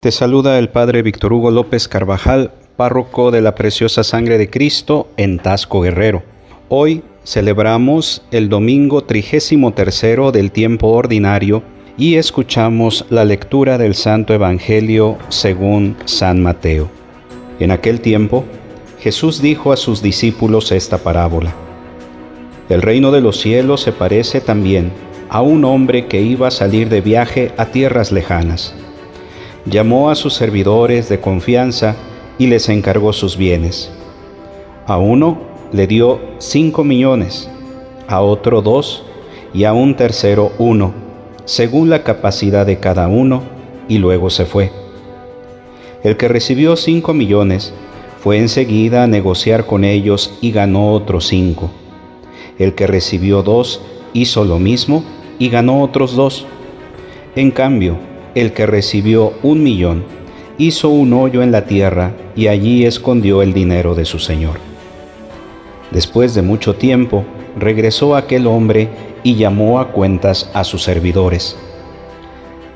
Te saluda el Padre Víctor Hugo López Carvajal, párroco de la Preciosa Sangre de Cristo en Taxco, Guerrero. Hoy celebramos el domingo 33º del tiempo ordinario y escuchamos la lectura del Santo Evangelio según San Mateo. En aquel tiempo, Jesús dijo a sus discípulos esta parábola: El reino de los cielos se parece también a un hombre que iba a salir de viaje a tierras lejanas. Llamó a sus servidores de confianza y les encargó sus bienes. A uno le dio 5 millones, a otro 2 y a un tercero 1, según la capacidad de cada uno, y luego se fue. El que recibió 5 millones fue enseguida a negociar con ellos y ganó otros 5. El que recibió 2 hizo lo mismo y ganó otros 2. En cambio, el que recibió 1 millón hizo un hoyo en la tierra y allí escondió el dinero de su señor. Después de mucho tiempo, regresó aquel hombre y llamó a cuentas a sus servidores.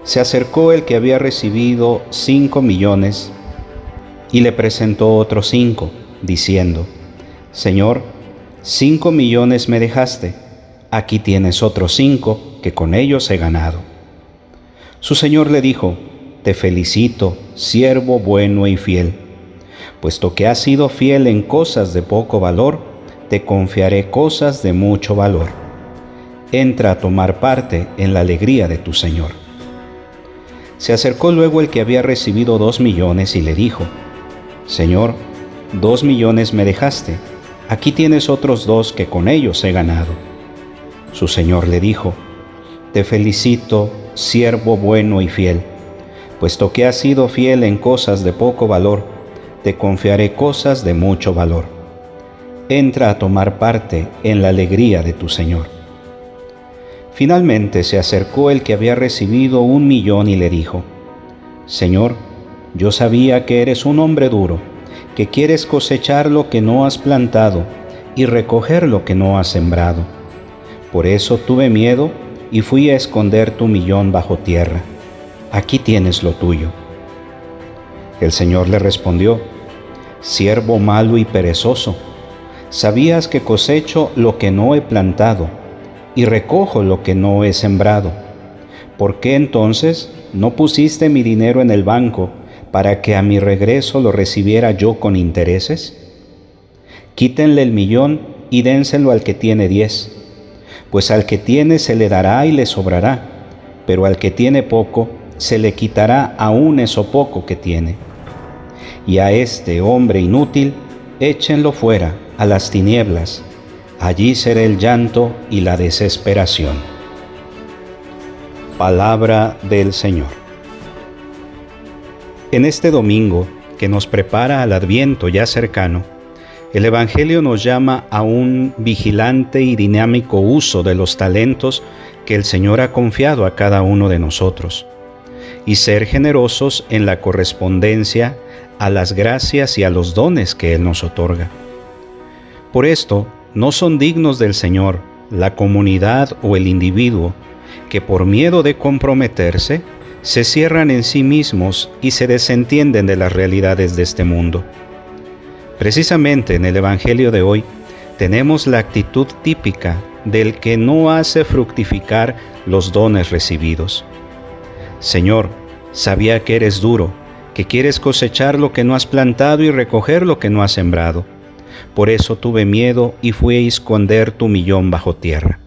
Se acercó el que había recibido 5 millones y le presentó otros 5, diciendo: Señor, 5 millones me dejaste, aquí tienes otros 5 que con ellos he ganado. Su señor le dijo: Te felicito, siervo bueno y fiel. Puesto que has sido fiel en cosas de poco valor, te confiaré cosas de mucho valor. Entra a tomar parte en la alegría de tu señor. Se acercó luego el que había recibido 2 millones y le dijo: Señor, 2 millones me dejaste, aquí tienes otros 2 que con ellos he ganado. Su señor le dijo: Te felicito, siervo bueno y fiel. Puesto que has sido fiel en cosas de poco valor, te confiaré cosas de mucho valor. Entra a tomar parte en la alegría de tu señor. Finalmente se acercó el que había recibido 1 millón y le dijo: Señor, yo sabía que eres un hombre duro, que quieres cosechar lo que no has plantado y recoger lo que no has sembrado. Por eso tuve miedo y fui a esconder tu millón bajo tierra. Aquí tienes lo tuyo. El Señor le respondió: Siervo malo y perezoso, sabías que cosecho lo que no he plantado y recojo lo que no he sembrado. ¿Por qué entonces no pusiste mi dinero en el banco para que a mi regreso lo recibiera yo con intereses? Quítenle el millón y dénselo al que tiene 10. Pues al que tiene se le dará y le sobrará, pero al que tiene poco se le quitará aún eso poco que tiene. Y a este hombre inútil échenlo fuera a las tinieblas, allí será el llanto y la desesperación. Palabra del Señor. En este domingo, que nos prepara al Adviento ya cercano, el Evangelio nos llama a un vigilante y dinámico uso de los talentos que el Señor ha confiado a cada uno de nosotros, y ser generosos en la correspondencia a las gracias y a los dones que Él nos otorga. Por esto, no son dignos del Señor la comunidad o el individuo que por miedo de comprometerse se cierran en sí mismos y se desentienden de las realidades de este mundo. Precisamente en el Evangelio de hoy tenemos la actitud típica del que no hace fructificar los dones recibidos. Señor, sabía que eres duro, que quieres cosechar lo que no has plantado y recoger lo que no has sembrado. Por eso tuve miedo y fui a esconder tu millón bajo tierra.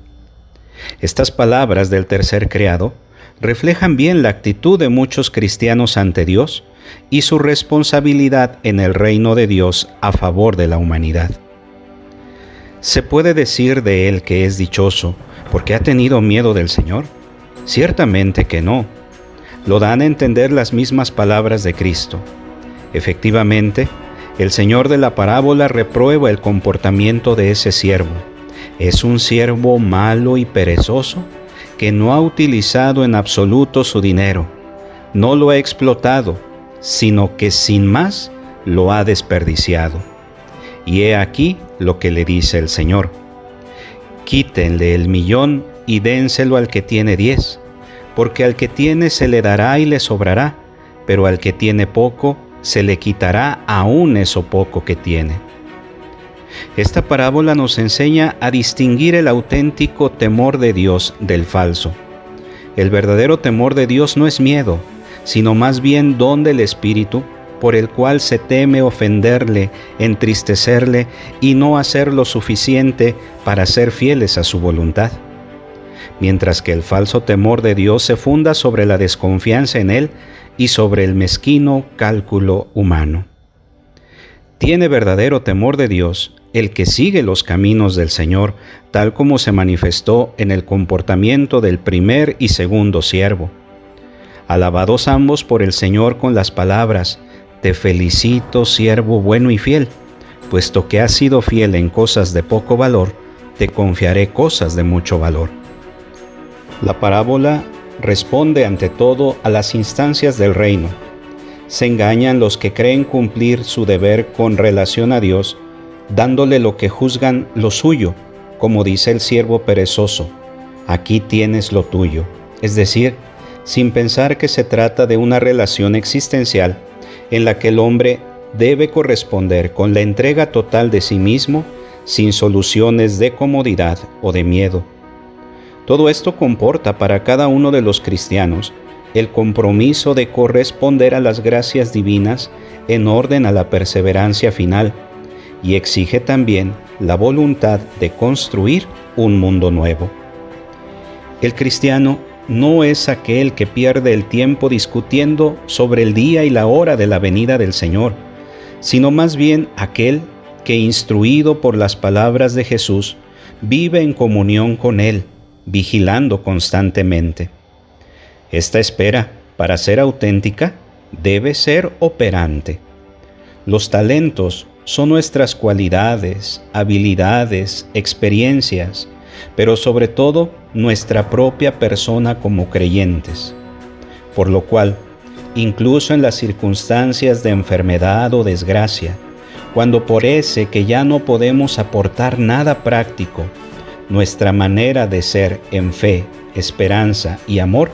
Estas palabras del tercer criado reflejan bien la actitud de muchos cristianos ante Dios y su responsabilidad en el reino de Dios a favor de la humanidad. ¿Se puede decir de él que es dichoso porque ha tenido miedo del Señor? Ciertamente que no. Lo dan a entender las mismas palabras de Cristo. Efectivamente, el Señor de la parábola reprueba el comportamiento de ese siervo. Es un siervo malo y perezoso que no ha utilizado en absoluto su dinero, no lo ha explotado, sino que sin más lo ha desperdiciado. Y he aquí lo que le dice el Señor: Quítenle el millón y dénselo al que tiene 10, porque al que tiene se le dará y le sobrará, pero al que tiene poco, se le quitará aún eso poco que tiene. Esta parábola nos enseña a distinguir el auténtico temor de Dios del falso. El verdadero temor de Dios no es miedo, sino más bien don del Espíritu, por el cual se teme ofenderle, entristecerle y no hacer lo suficiente para ser fieles a su voluntad. Mientras que el falso temor de Dios se funda sobre la desconfianza en Él y sobre el mezquino cálculo humano. Tiene verdadero temor de Dios el que sigue los caminos del Señor, tal como se manifestó en el comportamiento del primer y segundo siervo. Alabados ambos por el Señor con las palabras: «Te felicito, siervo bueno y fiel, puesto que has sido fiel en cosas de poco valor, te confiaré cosas de mucho valor». La parábola responde ante todo a las instancias del reino. Se engañan los que creen cumplir su deber con relación a Dios, dándole lo que juzgan lo suyo, como dice el siervo perezoso: «Aquí tienes lo tuyo», es decir, sin pensar que se trata de una relación existencial en la que el hombre debe corresponder con la entrega total de sí mismo, sin soluciones de comodidad o de miedo. Todo esto comporta para cada uno de los cristianos el compromiso de corresponder a las gracias divinas en orden a la perseverancia final, y exige también la voluntad de construir un mundo nuevo. El cristiano no es aquel que pierde el tiempo discutiendo sobre el día y la hora de la venida del Señor, sino más bien aquel que, instruido por las palabras de Jesús, vive en comunión con Él, vigilando constantemente. Esta espera, para ser auténtica, debe ser operante. Los talentos son nuestras cualidades, habilidades, experiencias, pero sobre todo nuestra propia persona como creyentes. Por lo cual, incluso en las circunstancias de enfermedad o desgracia, cuando parece que ya no podemos aportar nada práctico, nuestra manera de ser en fe, esperanza y amor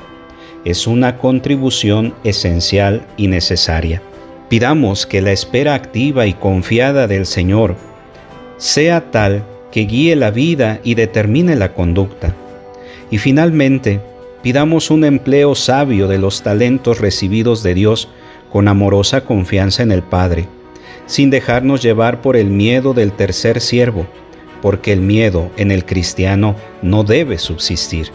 es una contribución esencial y necesaria. Pidamos que la espera activa y confiada del Señor sea tal que guíe la vida y determine la conducta. Y finalmente, pidamos un empleo sabio de los talentos recibidos de Dios con amorosa confianza en el Padre, sin dejarnos llevar por el miedo del tercer siervo, porque el miedo en el cristiano no debe subsistir.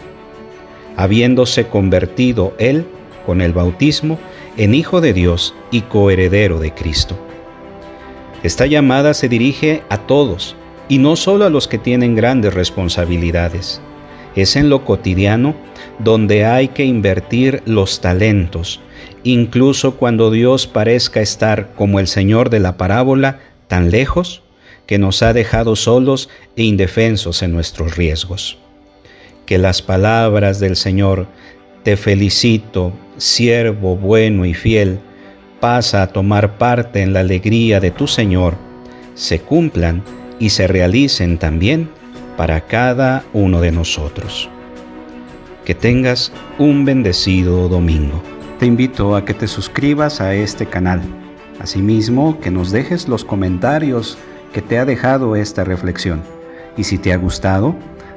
Habiéndose convertido Él, con el bautismo, en Hijo de Dios y coheredero de Cristo. Esta llamada se dirige a todos, y no solo a los que tienen grandes responsabilidades. Es en lo cotidiano donde hay que invertir los talentos, incluso cuando Dios parezca estar, como el Señor de la parábola, tan lejos que nos ha dejado solos e indefensos en nuestros riesgos. Que las palabras del Señor: «Te felicito, siervo bueno y fiel, pasa a tomar parte en la alegría de tu Señor», se cumplan y se realicen también para cada uno de nosotros. Que tengas un bendecido domingo. Te invito a que te suscribas a este canal. Asimismo, que nos dejes los comentarios que te ha dejado esta reflexión. Y si te ha gustado,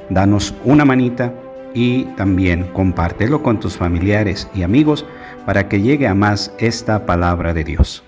danos una manita y también compártelo con tus familiares y amigos para que llegue a más esta palabra de Dios.